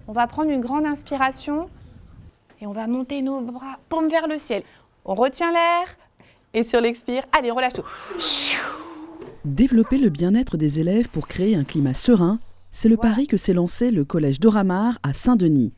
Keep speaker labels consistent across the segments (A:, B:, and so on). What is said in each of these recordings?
A: On va prendre une grande inspiration et on va monter nos bras, paumes vers le ciel. On retient l'air et sur l'expire, allez, on relâche tout.
B: Développer le bien-être des élèves pour créer un climat serein, c'est le pari que s'est lancé le collège d'Oramar à Saint-Denis.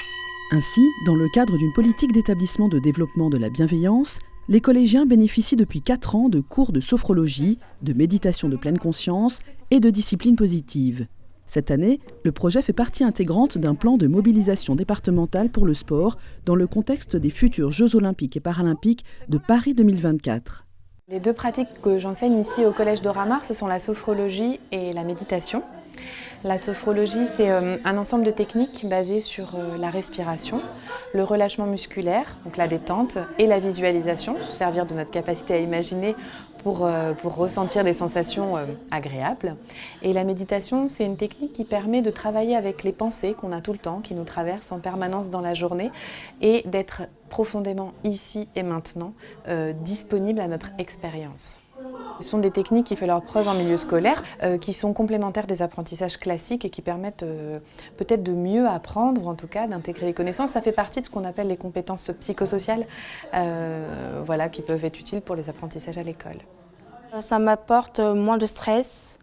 B: Ainsi, dans le cadre d'une politique d'établissement de développement de la bienveillance, les collégiens bénéficient depuis 4 ans de cours de sophrologie, de méditation de pleine conscience et de discipline positive. Cette année, le projet fait partie intégrante d'un plan de mobilisation départementale pour le sport dans le contexte des futurs Jeux olympiques et paralympiques de Paris 2024.
A: Les 2 pratiques que j'enseigne ici au collège d'Oramar, ce sont la sophrologie et la méditation. La sophrologie, c'est un ensemble de techniques basées sur la respiration, le relâchement musculaire, donc la détente, et la visualisation, se servir de notre capacité à imaginer pour ressentir des sensations agréables. Et la méditation, c'est une technique qui permet de travailler avec les pensées qu'on a tout le temps, qui nous traversent en permanence dans la journée, et d'être profondément ici et maintenant, disponible à notre expérience. Ce sont des techniques qui font leur preuve en milieu scolaire, qui sont complémentaires des apprentissages classiques et qui permettent peut-être de mieux apprendre, ou en tout cas d'intégrer les connaissances. Ça fait partie de ce qu'on appelle les compétences psychosociales, voilà, qui peuvent être utiles pour les apprentissages à l'école.
C: Ça m'apporte moins de stress,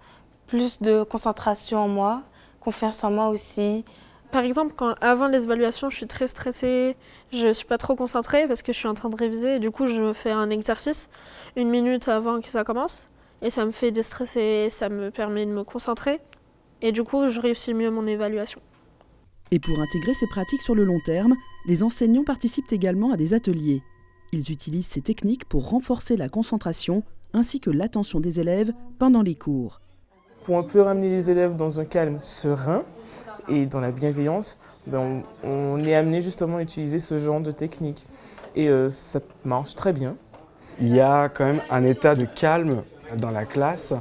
C: plus de concentration en moi, confiance en moi aussi.
D: Par exemple, avant les évaluations, je suis très stressée, je ne suis pas trop concentrée parce que je suis en train de réviser et du coup je fais un exercice 1 minute avant que ça commence et ça me fait déstresser, ça me permet de me concentrer et du coup je réussis mieux mon évaluation.
B: Et pour intégrer ces pratiques sur le long terme, les enseignants participent également à des ateliers. Ils utilisent ces techniques pour renforcer la concentration ainsi que l'attention des élèves pendant les cours.
E: Pour un peu ramener les élèves dans un calme serein, et dans la bienveillance, on est amené justement à utiliser ce genre de technique. Et ça marche très bien.
F: Il y a quand même un état de calme dans la classe.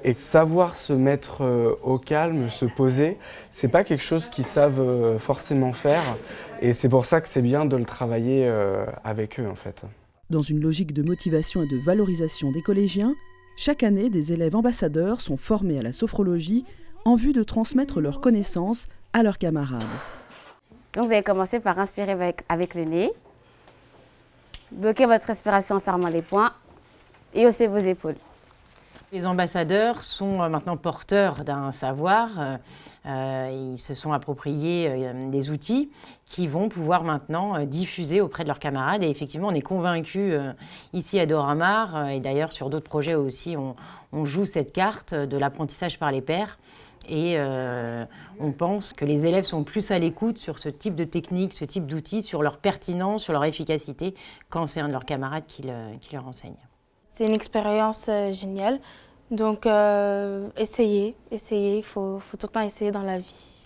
F: Et savoir se mettre au calme, se poser, c'est pas quelque chose qu'ils savent forcément faire. Et c'est pour ça que c'est bien de le travailler avec eux en fait.
B: Dans une logique de motivation et de valorisation des collégiens, chaque année, des élèves ambassadeurs sont formés à la sophrologie en vue de transmettre leurs connaissances à leurs camarades.
G: Donc vous allez commencer par inspirer avec le nez, bloquez votre respiration en fermant les poings et haussez vos épaules.
H: Les ambassadeurs sont maintenant porteurs d'un savoir, ils se sont appropriés des outils qui vont pouvoir maintenant diffuser auprès de leurs camarades. Et effectivement, on est convaincus ici à d'Oramar, et d'ailleurs sur d'autres projets aussi, on joue cette carte de l'apprentissage par les pairs. Et on pense que les élèves sont plus à l'écoute sur ce type de technique, ce type d'outils, sur leur pertinence, sur leur efficacité, quand c'est un de leurs camarades qui leur enseigne.
C: C'est une expérience géniale, donc essayez, il faut tout le temps essayer dans la vie.